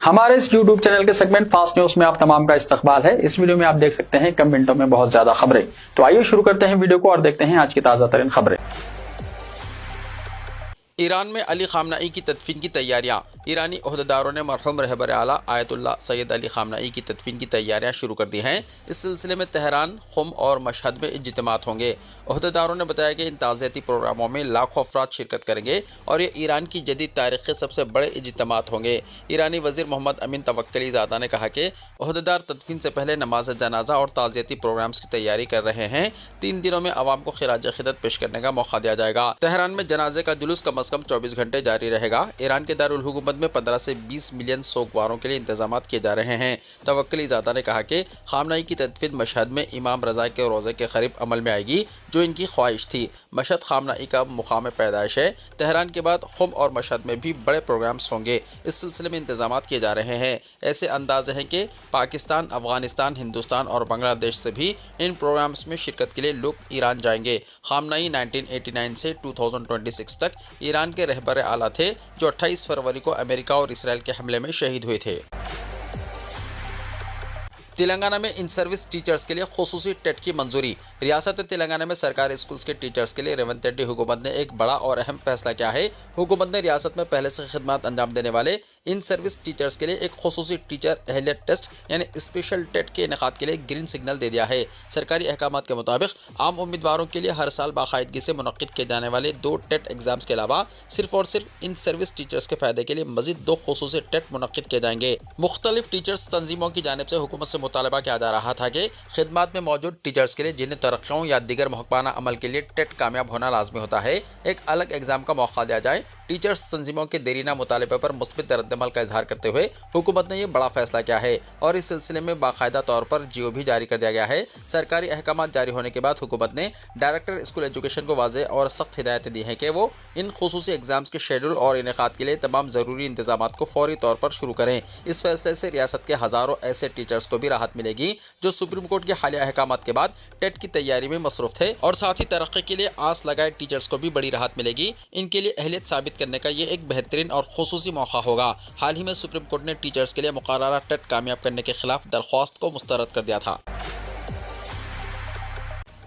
हमारे इस YouTube channel के सेगमेंट फास्ट न्यूज में आप तमाम का इस्तकबाल है। इस वीडियो में आप देख सकते हैं कम मिनटों में बहुत ज्यादा खबरें। तो आइए शुरू करते हैं वीडियो को और देखते हैं आज की ताजा तरीन खबरें। ईरान में अली खामनाई की तदफीन की तैयारियां। ईरानी ओहदेदारों ने मरहूम रहबर आला आयतुल्लाह सैयद अली खामनाई की तदफीन की तैयारियां शुरू कर दी हैं। इस सिलसिले में तेहरान, खुम और मशहद में इज्तिमात होंगे। ओहदेदारों ने बताया कि इन ताज़ियती प्रोग्रामों में लाखों अफराद शिरकत करेंगे और ये ईरान की जदीद तारीख़ के सबसे बड़े इज्तिमात होंगे। ईरानी वज़ीर मोहम्मद अमीन तवक्कली ज़ादा ने कहा कि ओहदेदार तदफीन से पहले नमाज जनाजा और ताज़ियती प्रोग्राम्स की तैयारी कर रहे हैं। 3 दिनों में आवाम को खिराज खिदत पेश करने का मौका दिया जाएगा। तेहरान में जनाजे का जुलूस कम अज़ कम 24 घंटे जारी रहेगा। ईरान के दारुल हुकूमत में 15 से 20 मिलियन सोगवारों के लिए इंतजाम किए जा रहे हैं। तवक्कली ज़ादा ने कहा कि खामनाई की तदफीन मशहद में इमाम रज़ा के रोज़े के करीब अमल में आएगी, जो इनकी ख्वाहिश थी। मशहद खामनाई का मुकाम पैदाइश है। तेहरान के बाद खुम और मशहद में भी बड़े प्रोग्राम्स होंगे। इस सिलसिले में इंतजाम किए जा रहे हैं। ऐसे अंदाज़े हैं कि पाकिस्तान, अफगानिस्तान, हिंदुस्तान और बांग्लादेश से भी इन प्रोग्राम्स में शिरकत के लिए लोग ईरान जाएंगे। खामनाई 1989 से 2026 तक ईरान के रहबर आला थे, जो 28 फरवरी को अमेरिका और इसराइल के हमले में शहीद हुए थे। तेलंगाना में इन सर्विस टीचर्स के लिए खुसूसी टेट की मंजूरी। रियासत तेलंगाना में सरकारी स्कूल्स के टीचर्स के लिए रेवंत रेड्डी हुकूमत ने एक बड़ा और अहम फैसला किया है। हुकूमत ने रियासत में पहले से खिदमत अंजाम देने वाले इन सर्विस टीचर्स के लिए एक खुसूसी टीचर अहलियत टेस्ट यानी स्पेशल टेट के इनेकाद के लिए ग्रीन सिग्नल दे दिया है। सरकारी अहकामात के मुताबिक आम उम्मीदवारों के लिए हर साल बाकायदगी से मुनक्किद किए जाने वाले 2 टेट एग्जाम्स के अलावा सिर्फ और सिर्फ इन सर्विस टीचर्स के फायदे के लिए मजीद 2 खुसूसी टेट मुनक्किद किए जाएंगे। मुख्तलिफ टीचर्स तंजीमों की जानिब से हुकूमत से मुतालबा किया जा रहा था कि खिदमत में मौजूद टीचर्स के लिए जिन्हें तरक्कियों या दीगर महकमाना अमल के लिए टेट कामयाब होना लाजमी होता है, एक अलग एग्जाम का मौका दिया जाए। टीचर्स तंजीमों के देरीना मुतालबे पर मुस्बित रद्दमल का इजहार करते हुए हुकूमत ने यह बड़ा फैसला किया है और इस सिलसिले में बाकायदा तौर पर जीओ भी जारी कर दिया गया है। सरकारी अहकामात जारी होने के बाद हुकूमत ने डायरेक्टर स्कूल एजुकेशन को वाज़ेह और सख्त हिदायतें दी हैं कि वो इन खुसूसी एग्जाम्स के शेड्यूल और इनेकाद के लिए तमाम ज़रूरी इंतजाम को फौरी तौर पर शुरू करें। इस फैसले से रियासत के हज़ारों ऐसे टीचर्स को भी राहत मिलेगी जो सुप्रीम कोर्ट के हालिया अहकामात के बाद टेट की तैयारी में मसरूफ थे और साथ ही तरक्की के लिए आस लगाए टीचर्स को भी बड़ी राहत मिलेगी। इनके लिए अहलियत साबित करने का ये एक बेहतरीन और खुसूसी मौका होगा। हाल ही में सुप्रीम कोर्ट ने टीचर्स के लिए मुकर्ररा टेट कामयाब करने के खिलाफ दरख्वास्त को मुस्तरद कर दिया था।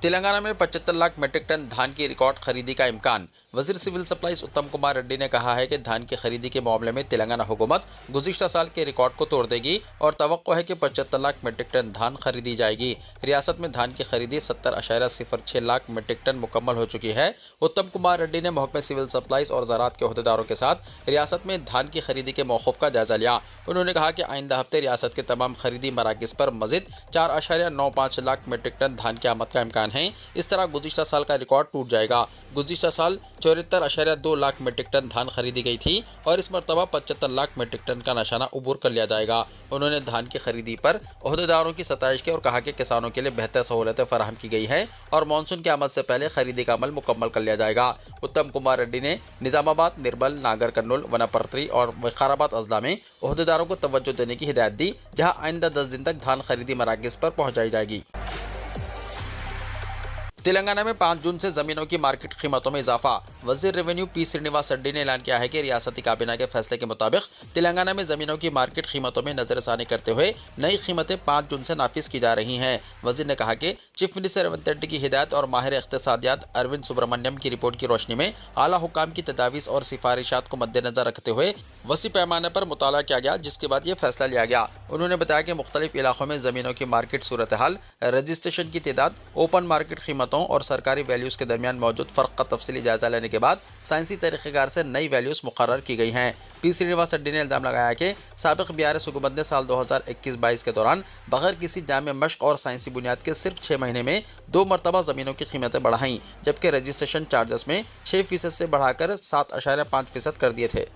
तेलंगाना में 75 लाख मीट्रिक टन धान की रिकॉर्ड खरीदी का इम्कान। वजीर सिविल सप्लाईज उत्तम कुमार रेड्डी ने कहा है कि धान की खरीदी के मामले में तेलंगाना हुकूमत गुज़िश्ता साल के रिकॉर्ड को तोड़ देगी और तवक्को है कि 75 लाख मीट्रिक टन धान खरीदी जाएगी। रियासत में धान की खरीदी 70.06 लाख मीट्रिक टन मुकम्मल हो चुकी है। उत्तम कुमार रेड्डी ने महकमे सिविल सप्लाईज और ज़राअत के ओहदेदारों के साथ रियासत में धान की खरीदी के मौक़ूफ़ का जायजा लिया। उन्होंने कहा कि आइंदा हफ्ते रियासत के तमाम खरीदी मराकिज़ पर मज़ीद 4.95 लाख मीट्रिक टन धान की आमद का इम्कान है। इस तरह गुज़िश्ता साल का रिकॉर्ड टूट जाएगा। गुज़िश्ता साल 74.2 लाख मीट्रिक टन धान खरीदी गई थी और इस मरतबा 75 लाख मीट्रिक टन का निशाना उबूर कर लिया जाएगा। उन्होंने धान की खरीदी पर ओहदेदारों की सताइश की और कहा कि किसानों के लिए बेहतर सहूलतें फराहम की गई हैं और मानसून की आमद से पहले खरीदी का अमल मुकम्मल कर लिया जाएगा। उत्तम कुमार रेड्डी ने निज़ामाबाद, निर्बल, नागर कर्नूल, वनापर्त्री और विकाराबाद अजला में ओहदेदारों को तवज्जो देने की हिदायत दी, जहां आइंदा 10 दिन तक धान खरीदी मराकिज़ पर पहुंचाई जाएगी। तेलंगाना में 5 जून से ज़मीनों की मार्केट कीमतों में इजाफा। वज़ीर रेवेन्यू पी श्रीनिवास रेड्डी ने ऐलान किया है कि रियासती काबीना के फैसले के मुताबिक तेलंगाना में ज़मीनों की मार्केट कीमतों में नज़रसानी करते हुए नई कीमतें 5 जून से नाफिज की जा रही हैं। वज़ीर ने कहा कि चीफ मिनिस्टर रेवंत रेड्डी की हिदायत और माहिर इक़्तिसादियात अरविंद सुब्रमण्यम की रिपोर्ट की रोशनी में आला हुकाम की तजावीज़ और सिफारिशात को मद्देनज़र रखते हुए वसी पैमाने पर मुताला किया गया, जिसके बाद ये फैसला लिया गया। उन्होंने बताया कि मुख्तलिफ इलाकों में ज़मीनों की मार्केट सूरत हाल, रजिस्ट्रेशन की तादाद, ओपन मार्केट कीमतों और सरकारी वैल्यूज़ के दरमियान मौजूद फ़र्क का तफसीली जायजा लेने के बाद साइंसी तरीक़ेकार से नई वैल्यूज़ मुकर्रर की गई हैं। पी श्रीनिवास रेड्डी ने इल्ज़ाम लगाया कि साबिक़ बीआरएस हुकूमत ने साल 2021-22 के दौरान बग़ैर किसी जामे मश्क और साइंसी बुनियाद के सिर्फ 6 महीने में 2 मरतबा ज़मीनों की कीमतें बढ़ाईं, जबकि रजिस्ट्रेशन चार्जेस में 6% से बढ़ाकर 7.5% कर दिए थे।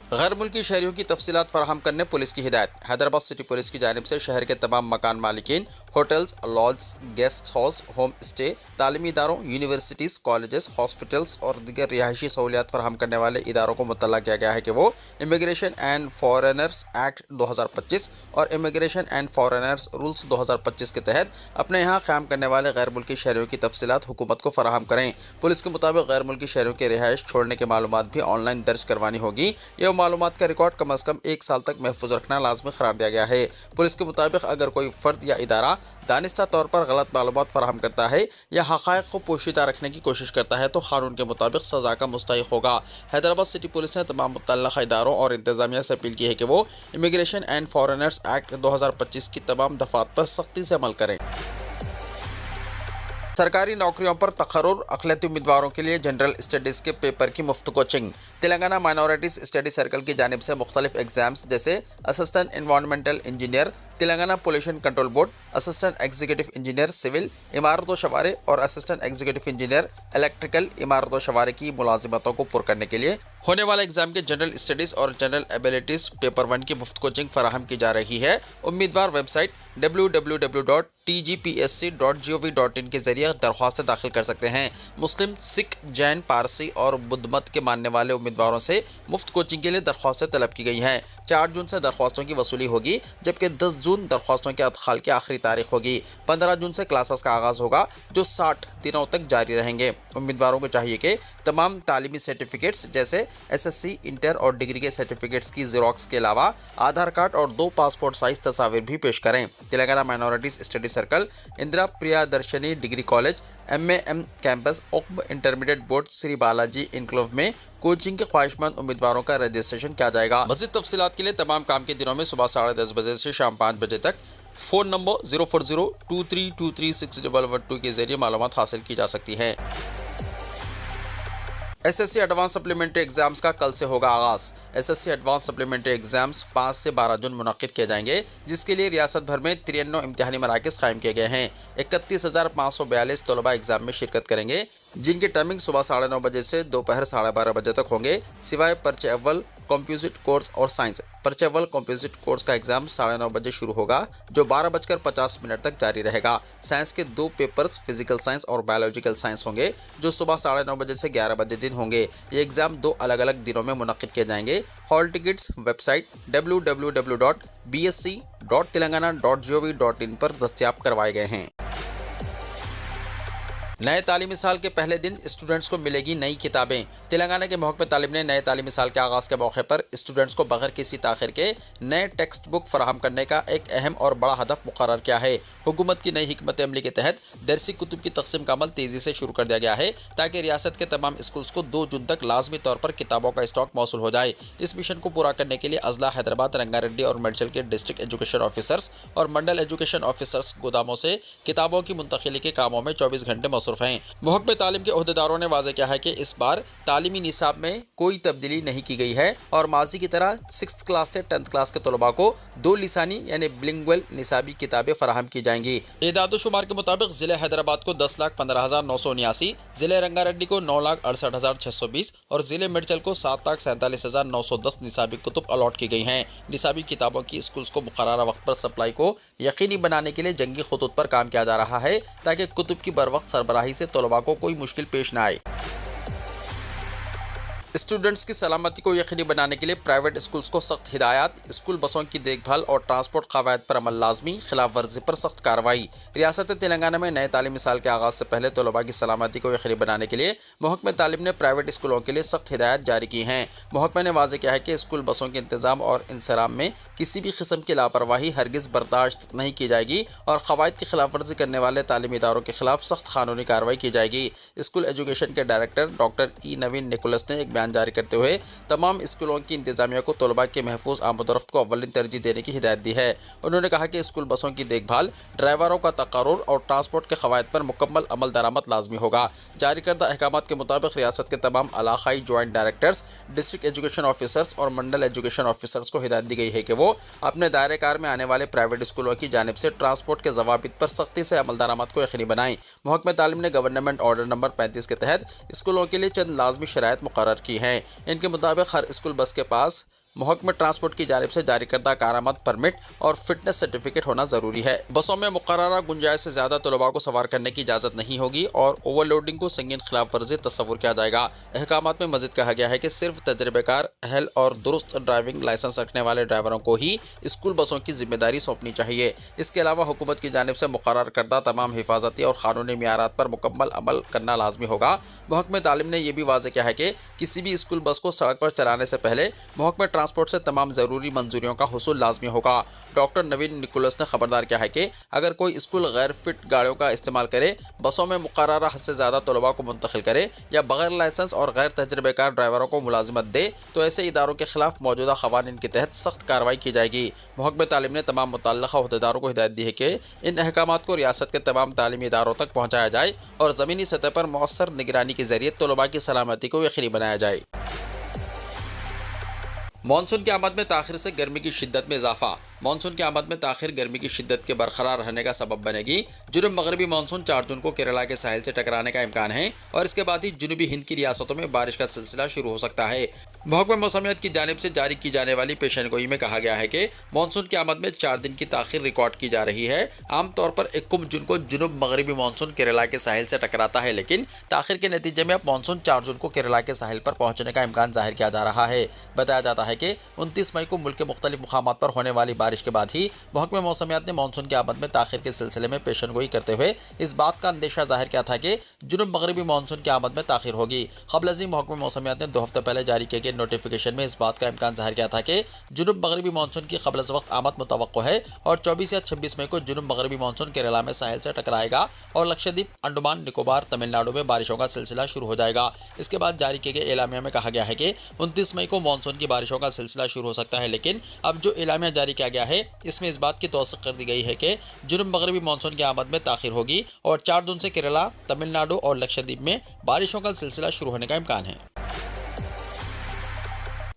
गैर मुल्की शहरियों की तफसीलात फराहम करने पुलिस की हिदायत। हैदराबाद सिटी पुलिस की जानिब से शहर के तमाम मकान मालिकीन, hotels, lodge, guest house, home stay, तालीमी इदारों, यूनिवर्सिटीज़, कॉलेजेस, हॉस्पिटल्स और दीगर रिहायशी सहूलियात फराहम करने वाले इदारों को मुतल्ला किया गया है कि वो इमिग्रेशन एंड फॉरेनर्स एक्ट 2025 और इमिग्रेशन एंड फॉरेनर्स रूल्स 2025 के तहत अपने यहाँ क़याम करने वाले गैर मुल्की शहरियों की तफसीलात हुकूमत को फराहम करें। पुलिस के मुताबिक गैर मुल्की शहरियों के रिहाइश छोड़ने की मालूमात भी ऑनलाइन दर्ज करवानी होगी। यह तमाम मालूमात का रिकॉर्ड कम से कम 1 साल तक महफूज रखना लाजमी करार दिया गया है। पुलिस के मुताबिक अगर कोई फर्द या इदारा दानिस्ता तौर पर गलत मालूमात फराहम करता है या हक़ाइक़ को पोशीदा रखने की कोशिश करता है तो कानून के मुताबिक सज़ा का मुस्तहिक़ होगा। हैदराबाद सिटी पुलिस ने तमाम मुतल्लक़ा इदारों और इंतज़ामिया से अपील की है कि वो इमिग्रेशन एंड फॉरेनर्स एक्ट 2025 की तमाम दफ़ात पर सख्ती से अमल करें। सरकारी नौकरियों पर तक़र्रुर अक़लियती उम्मीदवारों के लिए जनरल स्टडीज़ के पेपर की मुफ्त कोचिंग। तेलंगाना माइनॉरिटीज़ स्टडी सर्कल की जानिब से मुख्तलिफ एग्ज़ाम्स जैसे assistant environmental engineer, Telangana pollution control board, assistant executive engineer civil, इमारत व शवारे और असिस्टेंट एग्जीक्यूटिव इंजीनियर इलेक्ट्रिकल, इमारत व शवारे की मुलाजिमतों को पुर करने के लिए होने वाले एग्जाम के जनरल स्टडीज़ और जनरल एबिलिटीज़ पेपर 1 की मुफ्त कोचिंग फराहम की जा रही है। उम्मीदवार वेबसाइट www.tgpsc.gov.in के जरिए दरख्वास्त दाखिल कर सकते हैं। मुस्लिम, सिख, जैन, पारसी और बुद्ध मत के मानने वाले उम्मीदवारों से मुफ्त कोचिंग के लिए दरख्वास्तें तलब की गई हैं। 4 जून से दरख्वास्तों की वसूली होगी, जबकि 10 जून दरख्वास्तों के अदखाल की आखिरी तारीख होगी। 15 जून से क्लासेस का आगाज़ होगा जो 60 दिनों तक जारी रहेंगे। उम्मीदवारों को चाहिए कि तमाम तालीमी सर्टिफिकेट्स जैसे SSC, इंटर और डिग्री के सर्टिफिकेट्स की ज़ेरॉक्स के अलावा आधार कार्ड और 2 पासपोर्ट साइज तस्वीर भी पेश करें। Telangana minorities study circle, Indira Priyadarshini degree college, MAM campus, उक्म इंटरमीडिएट बोर्ड, श्री बालाजी इनक्लोव में कोचिंग के ख्वाहिशमंद उम्मीदवारों का रजिस्ट्रेशन किया जाएगा। मज़ीद तफसीलात के लिए तमाम काम के दिनों में सुबह 10:30 बजे से शाम 5 बजे तक फ़ोन नंबर 04023236112 के जरिए मालूमात हासिल की जा सकती है। SSC एडवांस सप्लीमेंट्री एग्जाम्स का कल से होगा आगाज़। SSC एडवांस सप्लीमेंट्री एग्जाम्स 5 से 12 जून मुनक़्क़िद किए जाएंगे, जिसके लिए रियासत भर में 93 इम्तिहानी मराकज़ कायम किए गए हैं। 31,542 तलबा एग्जाम में शिरकत करेंगे, जिनकी टाइमिंग सुबह 9:30 बजे से दोपहर 12:30 बजे तक होंगे, सिवाय पर्चे अव्वल, कंपोजिट कोर्स और साइंस। पर्चे अव्वल कंपोजिट कोर्स का एग्जाम 9:30 बजे शुरू होगा, जो 12:50 तक जारी रहेगा। साइंस के 2 पेपर्स फिजिकल साइंस और बायोलॉजिकल साइंस होंगे, जो सुबह 9:30 बजे से 11 बजे दिन होंगे। ये एग्जाम 2 अलग अलग दिनों में मुनक़्क़िद किए जाएंगे। हॉल टिकट्स वेबसाइट www.bsc.telangana.gov.in पर दस्तयाब करवाए गए हैं। नए तालीमी साल के पहले दिन स्टूडेंट्स को मिलेगी नई किताबें। तेलंगाना के महकमे तालीम ने नए तालीमी साल के आगाज़ के मौके पर स्टूडेंट्स को बगैर किसी ताख़िर के नए टेक्स्ट बुक फराहम करने का एक अहम और बड़ा हदफ मुकर्रर किया है। हुकूमत की नई हिकमत अमली के तहत दरसी कुतुब की तकसीम का अमल तेज़ी से शुरू कर दिया गया है, ताकि रियासत के तमाम स्कूल्स को 2 जून तक लाजमी तौर पर किताबों का स्टॉक मौसूल हो जाए। इस मिशन को पूरा करने के लिए अजला हैदराबाद, रंगारेड्डी और मेडचल के डिस्ट्रिक्ट एजुकेशन ऑफिसर्स और मंडल एजुकेशन ऑफिसर्स गोदामों से किताबों की मुंतकिली के कामों में 24 घंटे मसरूफ़ हैं। महकमे तालीम के अहदेदारों ने वाज़ेह किया है कि इस बार तालीमी निसाब में कोई तब्दीली नहीं की गई है और माजी की तरह 6th क्लास से 10th क्लास के तलबा को 2 लिसानी यानी बिलिंगुअल निसाबी किताबें फराहम की जाएंगी। एदाद-ओ-शुमार के मुताबिक ज़िले हैदराबाद को 10,15,979, ज़िले रंगारेड्डी को 9,68,620 और ज़िले मेडचल को 7,47,910 निसाबी कुतुब अलॉट की गई हैं। निसाबी किताबों की स्कूल्स को मुकर्ररा वक्त पर सप्लाई को यकीनी बनाने के लिए जंगी खतूत पर काम किया जा रहा है, ताकि कुतुब की बर वक्त सरबराही से तलबा को कोई मुश्किल पेश न आए। स्टूडेंट्स की सलामती को यकीनी बनाने के लिए प्राइवेट स्कूल्स को सख्त हिदायत, स्कूल बसों की देखभाल और ट्रांसपोर्ट कवायद पर अमल लाजमी, खिलाफ वर्जी पर सख्त कार्रवाई। रियासत तेलंगाना में नए तालीमी साल के आगाज़ से पहले तलबा की सलामती को यकीनी बनाने के लिए महकमे तालीम ने प्राइवेट स्कूलों के लिए सख्त हिदायत जारी की हैं। महकमे ने वाज़ेह किया है कि स्कूल बसों के इंतज़ाम और इंसराम में किसी भी किस्म की लापरवाही हरगिज़ बर्दाश्त नहीं की जाएगी और कवायद की खिलाफ वर्जी करने वाले तालीमी इदारों के खिलाफ सख्त कानूनी कार्रवाई की जाएगी। स्कूल एजुकेशन के डायरेक्टर डॉक्टर ई नवीन निकोलस ने एक बयान जारी करते हुए तमाम स्कूलों की इंतजामिया को तलबा के महफूज आमद-ओ-रफ्त को अव्वलिन तरजीह देने की हिदायत दी है। उन्होंने कहा कि स्कूल बसों की देखभाल, ड्राइवरों का तकर्रुर और ट्रांसपोर्ट के कवायद पर मुकम्मल अमल दरामद लाजमी होगा। जारी करदा अहकामात के मुताबिक रियासत के तमाम इलाकाई joint directors, district education officers और मंडल एजुकेशन ऑफिसर्स को हिदायत दी गई है कि वो अपने दायरे कार में आने वाले प्राइवेट स्कूलों की जानिब से ट्रांसपोर्ट के ज़वाबित पर सख्ती से अमल दरामद को यकीनी बनाएं। महकमे तालीम ने गवर्नमेंट ऑर्डर नंबर 35 के तहत स्कूलों के लिए चंद लाजमी शराइत मुकर्रर की हैं। इनके मुताबिक हर स्कूल बस के पास महकमे ट्रांसपोर्ट की जानिब से जारी करदा कारामद परमिट और फिटनेस सर्टिफिकेट होना जरूरी है। बसों में मुकर्ररा गुंजाइश से ज्यादा तलबा को सवार करने की इजाजत नहीं होगी और ओवरलोडिंग को संगीन खिलाफ वर्जी तस्वुर किया जाएगा। अहकामात में मजीद कहा गया है कि सिर्फ तजर्बेकार, अहल और दुरुस्त ड्राइविंग लाइसेंस रखने वाले ड्राइवरों को ही स्कूल बसों की जिम्मेदारी सौंपनी चाहिए। इसके अलावा हुकूमत की जानिब से मुकर्रर करदा तमाम हिफाजती और कानूनी मियारात पर मुकम्मल अमल करना लाजमी होगा। महकमे तालीम ने यह भी वाज़ेह किया है कि किसी भी स्कूल बस को सड़क पर चलाने से पहले महकमे ट्रांसपोर्ट से तमाम ज़रूरी मंजूरियों का हुसूल लाजमी होगा। डॉक्टर नवीन निकोलस ने खबरदार किया है कि अगर कोई स्कूल गैर फिट गाड़ियों का इस्तेमाल करे, बसों में मुकर्ररा हद से ज़्यादा तलबा को मुंतकिल करे या बगैर लाइसेंस और गैर तजर्बेकार ड्राइवरों को मुलाजिमत दे तो ऐसे इदारों के खिलाफ मौजूदा क़वानीन के तहत सख्त कार्रवाई की जाएगी। महकमे तालीम ने तमाम मुतल्लिक़ा अहदेदारों को हिदायत दी है कि इन अहकामात को रियासत के तमाम तालीमी इदारों तक पहुँचाया जाए और ज़मीनी सतह पर मौसर निगरानी के जरिए तलबा की सलामती को यकीनी बनाया जाए। मानसून की आमद में ताखिर से गर्मी की शिद्दत में इजाफा। मानसून की आमद में ताखिर गर्मी की शिद्दत के बरकरार रहने का सबब बनेगी। जुनूब मगरबी मानसून 4 जून को केरला के साहिल से टकराने का इम्कान है और इसके बाद ही जुनूबी हिंद की रियासतों में बारिश का सिलसिला शुरू हो सकता है। महकमा मौसमियात की जानिब से जारी की जाने वाली पेशेनगोई में कहा गया है कि मानसून की आमद में 4 दिन की ताखिर रिकॉर्ड की जा रही है। आमतौर पर 21 जून को जुनूब मगरबी मानसून केरला के साहिल से टकराता है, लेकिन ताखिर के नतीजे में अब मानसून 4 जून को केरला के साहिल पर पहुंचने का इम्कान जाहिर किया जा रहा है। बताया जाता है कि 29 मई को मुल्क के मुख्तलिफ मुकामात पर होने वाली बारिश के बाद ही महकमा मौसमियात ने मानसून की आमद में ताखिर के सिलसिले में पेशनगोई करते हुए इस बात का अंदेशा जाहिर किया था कि जुनूब मगरबी मानसून की आमद में ताखिर होगी। क़ब्ल अज़ीं महकमा मौसमियात ने 2 हफ्ते पहले जारी किए गए नोटिफिकेशन में इस बात का इम्कान जाहिर किया था कि जुनूब मगरबी मानसून की क़ब्ल वक्त आमद मुतवक्को है और 24 या 26 मई को जुनूब मगरबी मानसून केरला में साहिल से टकराएगा और लक्षद्वीप, अंडमान निकोबार, तमिलनाडु में बारिशों का सिलसिला शुरू हो जाएगा। इसके बाद जारी किए गए एलामिया में कहा गया है कि 29 मई को मानसून की बारिशों का सिलसिला शुरू हो सकता है, लेकिन अब जो एलामिया जारी किया गया है इसमें इस बात की तौसीक़ कर दी गई है कि जुनूब मगरबी मानसून की आमद में ताखिर होगी और 4 जून से केरला, तमिलनाडु और लक्षद्वीप में बारिशों का सिलसिला शुरू होने का इम्कान है।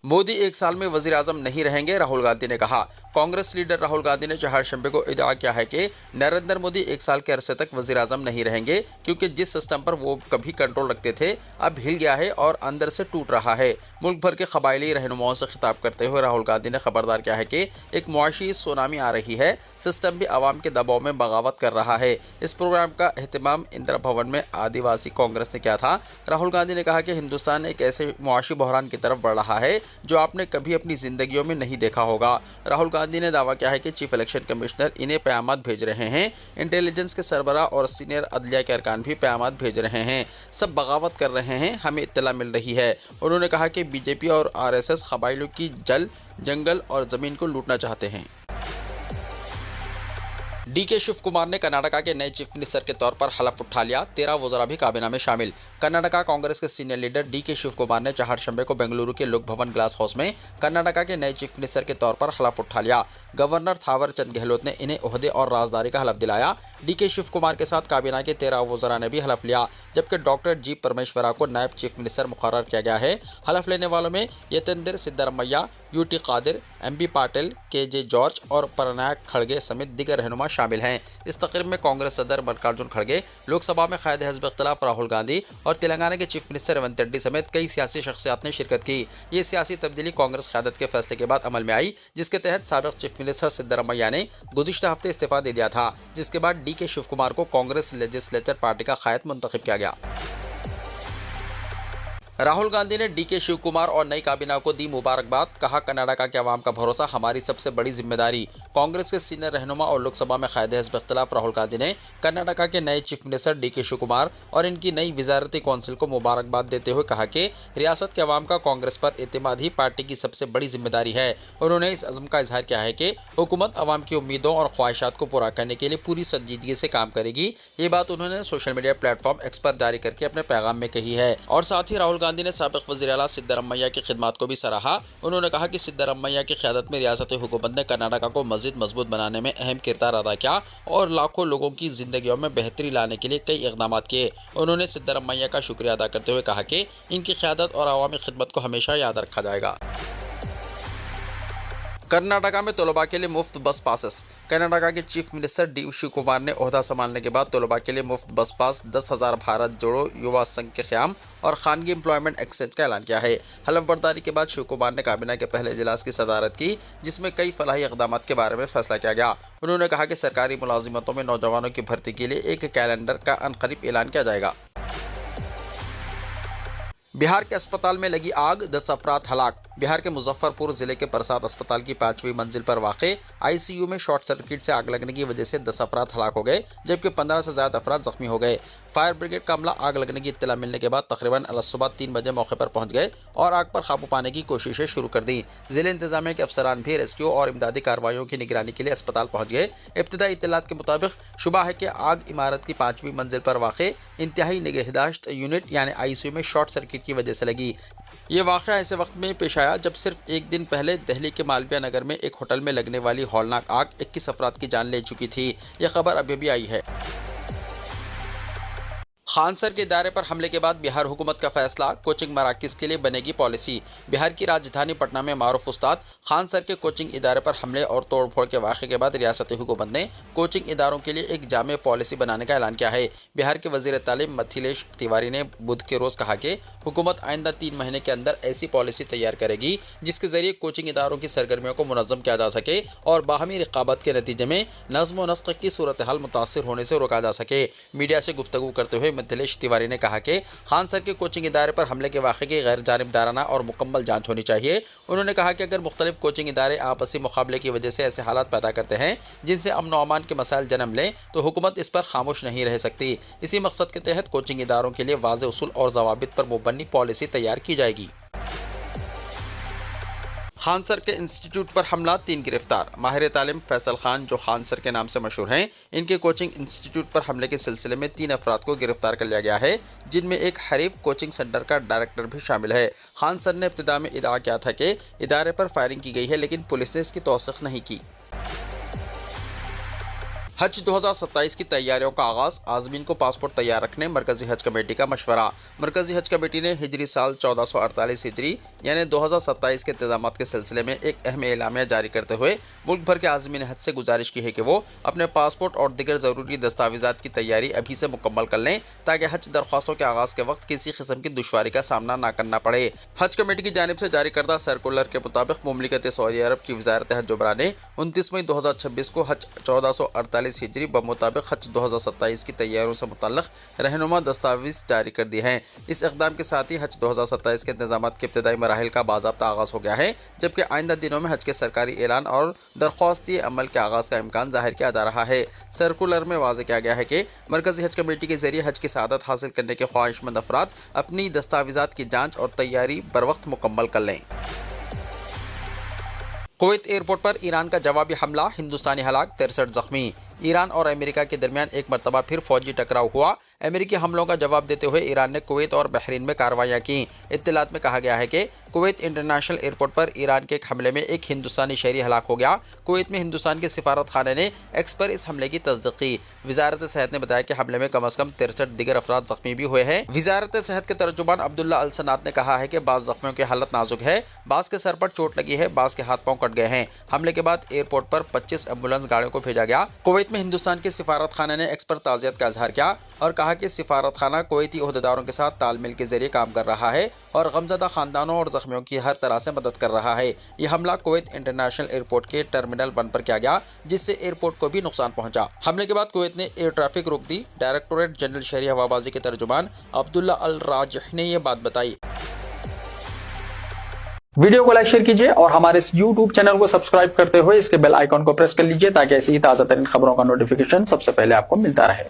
मोदी 1 साल में वज़ीर आज़म नहीं रहेंगे, राहुल गांधी ने कहा। कांग्रेस लीडर राहुल गांधी ने चहारशंबे को इदआ किया है कि नरेंद्र मोदी 1 साल के अरसे तक वज़ीर आज़म नहीं रहेंगे, क्योंकि जिस सिस्टम पर वो कभी कंट्रोल रखते थे अब हिल गया है और अंदर से टूट रहा है। मुल्क भर के कबायली रहनुमाओं से खिताब करते हुए राहुल गांधी ने खबरदार किया है कि एक मुआशी सुनामी आ रही है, सिस्टम भी आवाम के दबाव में बगावत कर रहा है। इस प्रोग्राम का एहतमाम इंदिरा भवन में आदिवासी कांग्रेस ने किया था। राहुल गांधी ने कहा कि हिंदुस्तान एक ऐसे मुआशी बहरान की तरफ बढ़ रहा है जो आपने कभी अपनी जिंदगियों में नहीं देखा होगा। राहुल गांधी ने दावा किया है कि चीफ इलेक्शन कमिश्नर इन्हें प्यामात भेज रहे हैं, इंटेलिजेंस के सरबराह और सीनियर अदलिया के अरकान भी प्यामात भेज रहे हैं, सब बगावत कर रहे हैं, हमें इत्तला मिल रही है। उन्होंने कहा कि बीजेपी और आरएसएस कबाइलों की जल, जंगल और ज़मीन को लूटना चाहते हैं। डीके शिव कुमार ने कर्नाटका के नए चीफ मिनिस्टर के तौर पर हलफ उठा लिया। 13 वज़रा भी काबीना में शामिल। कर्नाटका कांग्रेस के senior leader DK Shivakumar ने चहारशंबे को बेंगलुरु के लोक भवन ग्लास हाउस में कर्नाटका के नए चीफ मिनिस्टर के तौर पर हलफ उठा लिया। गवर्नर थावर चंद गहलोत ने इन्हें ओहदे और राजदारी का हलफ दिलाया। डीके शिव कुमार के साथ काबीना के 13 वज़रा ने भी हलफ लिया, जबकि डॉक्टर जी परमेश्वरा को नायब चीफ मिनिस्टर मुकर्रर किया गया है। हलफ लेने वालों में Yathindra Siddaramaiah, UT Khader, MB Patil, KJ George और परनायक खड़गे समेत दीगर रहनुमा शामिल हैं। इस तकरीब में कांग्रेस सदर मल्लिकार्जुन खड़गे, लोकसभा में कायदे हिज़्ब इख्तिलाफ राहुल गांधी और तेलंगाना के चीफ मिनिस्टर रेवंत रेड्डी समेत कई सियासी शख्सियात ने शिरकत की। ये सियासी तब्दीली कांग्रेस क़यादत के फैसले के बाद अमल में आई, जिसके तहत साबिक़ चीफ मिनिस्टर सिद्धरमैया ने गुज़िश्ता हफ्ते इस्तीफ़ा दे दिया था, जिसके बाद डीके शिव कुमार को कांग्रेस लेजिस्लेचर पार्टी का क़ायद मुंतखब किया गया। राहुल गांधी ने डीके शिव कुमार और नई काबीना को दी मुबारकबाद। कहा, कर्नाटका के अवाम का भरोसा हमारी सबसे बड़ी जिम्मेदारी। कांग्रेस के सीनियर रहनुमा और लोकसभा में कायदे हिज़्ब इख्तिलाफ राहुल गांधी ने कर्नाटका के नए chief minister DK Shivakumar और इनकी नई वजारती कौंसिल को मुबारकबाद देते हुए कहा कि रियासत के अवाम का कांग्रेस पर एतमाद ही पार्टी की सबसे बड़ी जिम्मेदारी है। उन्होंने इस अज़्म का इजहार किया है कि हुकूमत अवाम की उम्मीदों और ख्वाहिशात को पूरा करने के लिए पूरी संजीदगी से काम करेगी। ये बात उन्होंने सोशल मीडिया प्लेटफॉर्म एक्स पर जारी करके अपने पैगाम में कही है। और साथ ही राहुल गांधी ने साबिक़ वज़ीर आला सिद्धरमैया की खिदमत को भी सराहा। उन्होंने कहा कि सिद्धरमैया की क़यादत में रियासत हुकूमत ने कर्नाटका को मज़ीद मजबूत बनाने में अहम किरदार अदा किया और लाखों लोगों की ज़िंदगियों में बेहतरी लाने के लिए कई इक़दाम किए। उन्होंने सिद्धरमैया का शुक्रिया अदा करते हुए कहा कि इनकी क़यादत और अवामी खिदमत को हमेशा याद रखा जाएगा। कर्नाटका में तलबा के लिए मुफ्त बस पासेस। कर्नाटका के chief minister D Shivakumar ने ओहदा संभालने के बाद तलबा के लिए मुफ्त बस पास 10,000 भारत जोड़ो युवा संघ के क़याम और खानगी एम्प्लॉयमेंट एक्सचेंज का ऐलान किया है। हलफ बर्दारी के बाद शिव कुमार ने काबीना के पहले इजलास की सदारत की, जिसमें कई फलाही इक़दाम के बारे में फैसला किया गया। उन्होंने कहा कि सरकारी मुलाजिमतों में नौजवानों की भर्ती के लिए एक कैलेंडर का अनकरीब ऐलान किया जाएगा। बिहार के अस्पताल में लगी आग, 10 अफराद हलाक। बिहार के मुजफ्फरपुर जिले के प्रसाद अस्पताल की 5वीं मंजिल पर वाक़े आईसीयू में शॉर्ट सर्किट से आग लगने की वजह से 10 अफराद हलाक हो गए, जबकि 15 से ज़्यादा अफराद जख्मी हो गए। फायर ब्रिगेड का अमला आग लगने की इत्तला मिलने के बाद तकरीबन सुबह 3 बजे मौके पर पहुंच गए और आग पर काबू पाने की कोशिशें शुरू कर दी। जिले इंतजामिया के अफसरान भी रेस्क्यू और इमदादी कार्रवाइयों की निगरानी के लिए अस्पताल पहुंच गए। इब्तदाई इत्तलात के मुताबिक शुबा है कि आग इमारत की 5वीं मंजिल पर वाक़े इंतहाई निगहदाश्त यूनिट यानी आईसीयू में शॉर्ट सर्किट की वजह से लगी। ये वाक़या ऐसे वक्त में पेश आया जब सिर्फ एक दिन पहले दिल्ली के मालविया नगर में एक होटल में लगने वाली हौलनाक आग 21 अफराद की जान ले चुकी थी। यह खबर अभी भी आई है। खान सर के इदारे पर हमले के बाद बिहार हुकूमत का फैसला, कोचिंग मराकज़ के लिए बनेगी पॉलिसी। बिहार की राजधानी पटना में मारूफ उस्ताद खान सर के कोचिंग इदारे पर हमले और तोड़फोड़ के वाक़े के बाद रियासती हुकूमत ने कोचिंग इदारों के लिए एक जामे पॉलिसी बनाने का ऐलान किया है। बिहार के वज़ीर तालीम मिथिलेश तिवारी ने बुध के रोज़ कहा कि हुकूमत आइंदा 3 महीने के अंदर ऐसी पॉलिसी तैयार करेगी जिसके ज़रिए कोचिंग इदारों की सरगर्मियों को मुनज़्ज़म किया जा सके और बाहमी रिक़ाबत के नतीजे में नज़्म व नस्क़ की सूरत हाल मुतासिर होने से रोका जा सके। मीडिया से गुफ्तगू करते हुए मिथिलेश तिवारी ने कहा कि खान सर के कोचिंग इदारे पर हमले के वाक़े की गैर जानिबदाराना और मुकम्मल जांच होनी चाहिए। उन्होंने कहा कि अगर मुख्तलिफ कोचिंग इदारे आपसी मुकाबले की वजह से ऐसे हालात पैदा करते हैं जिनसे अमन व अमान के मसाइल जन्म लें तो हुकूमत इस पर खामोश नहीं रह सकती। इसी मकसद के तहत कोचिंग इदारों के लिए वाज़ेह उसूल और ज़वाबित पर मुबन्नी पॉलिसी तैयार की जाएगी। खान सर के इंस्टीट्यूट पर हमला, 3 गिरफ्तार। माहिर तालीम फैसल खान, जो खान सर के नाम से मशहूर हैं, इनके कोचिंग इंस्टीट्यूट पर हमले के सिलसिले में 3 अफराद को गिरफ्तार कर लिया गया है, जिनमें एक हरीफ कोचिंग सेंटर का डायरेक्टर भी शामिल है। खान सर ने इब्तिदा में इदआ किया था कि इदारे पर फायरिंग की गई है, लेकिन पुलिस ने इसकी तौसीक़ नहीं की। हज 2027 की तैयारियों का आगाज़, आज़मीन को पासपोर्ट तैयार रखने मरकज़ी हज कमेटी का मशवरा। मरकज़ी हज कमेटी ने हिजरी साल 1448 हिजरी यानी 2027 के इंतज़ामात के सिलसिले में एक अहम एलामिया जारी करते हुए मुल्क भर के आज़मीन हज से गुजारिश की है कि वो अपने पासपोर्ट और दीगर ज़रूरी दस्तावेज़ात की तैयारी अभी से मुकम्मल कर लें ताकि हज दरख्वास्तों के आगाज़ के वक्त किसी किस्म की दुश्वारी का सामना न करना पड़े। हज कमेटी की जानिब से जारी करदा सर्कुलर के मुताबिक मुमलिकत सऊदी अरब की वज़ारत हज जुबरा ने 29 मई 2026 को हज 1448 हिजरी बमुताबिक हज 2027 की तैयारियों से मुतल्लिक़ रहनुमा दस्तावेज़ जारी कर दिए हैं। इस इक़दाम के साथ ही हज 2027 के इंतज़ामात के इब्तदाई मराहिल का बाज़ाब्ता आगाज़ हो गया है, जबकि आइंदा दिनों में हज के सरकारी ऐलान और दरख्वास्ती अमल के आगाज़ का इम्कान ज़ाहिर किया जा रहा है। सर्कुलर में वाज़ेह किया गया है कि मरकज़ी हज कमेटी के ज़रिए हज की सआदत हासिल करने के ख्वाहिशमंद अफराद अपनी दस्तावेज़ात की जाँच और तैयारी बर वक्त मुकम्मल कर लें। कुवैत एयरपोर्ट पर ईरान का जवाबी हमला, हिंदुस्तानी हलाक, 63 जख्मी। ईरान और अमेरिका के दरमियान एक मरतबा फिर फौजी टकराव हुआ। अमेरिकी हमलों का जवाब देते हुए ईरान ने कुवैत और बहरीन में कार्रवाइयाँ की। इत्तलात में कहा गया है कि कुवैत इंटरनेशनल एयरपोर्ट पर ईरान के एक हमले में एक हिंदुस्तानी शहरी हलाक हो गया। कुवैत में हिंदुस्तान के सिफारत खाने ने एक्स पर इस हमले की तस्दीक की। वजारत सेहत ने बताया कि हमले में कम अज़ कम 63 दीगर अफराद जख्मी भी हुए हैं। वजारत सेहत के तर्जुमान अब्दुल्ला अल सनात ने कहा है कि बाज़ जख्मियों की हालत नाजुक है, बाज़ के सर पर चोट लगी है, बाज़ के हाथ पाँव कट गए हैं। हमले के बाद एयरपोर्ट पर 25 एम्बुलेंस गाड़ियों को भेजा गया। कुवैत में हिंदुस्तान के सिफारत खाने ने एक्स पर ताज़ियत का इजहार किया और कहा कि सिफारत खाना कुवैती ओहदेदारों के साथ तालमेल के जरिए काम कर रहा है और गमज़दा खानदानों और जख्मियों की हर तरह से मदद कर रहा है। यह हमला कुवैत इंटरनेशनल एयरपोर्ट के टर्मिनल 1 पर किया गया, जिससे एयरपोर्ट को भी नुकसान पहुंचा। हमले के बाद कुवैत ने एयर ट्रैफिक रोक दी। डायरेक्टोरेट जनरल शहरी हवाबाजी के तर्जुमान अब्दुल्ला अल राजिह ने यह बात बताई। वीडियो को लाइक शेयर कीजिए और हमारे इस YouTube चैनल को सब्सक्राइब करते हुए इसके बेल आइकॉन को प्रेस कर लीजिए ताकि ऐसी ही ताज़ा तरीन खबरों का नोटिफिकेशन सबसे पहले आपको मिलता रहे।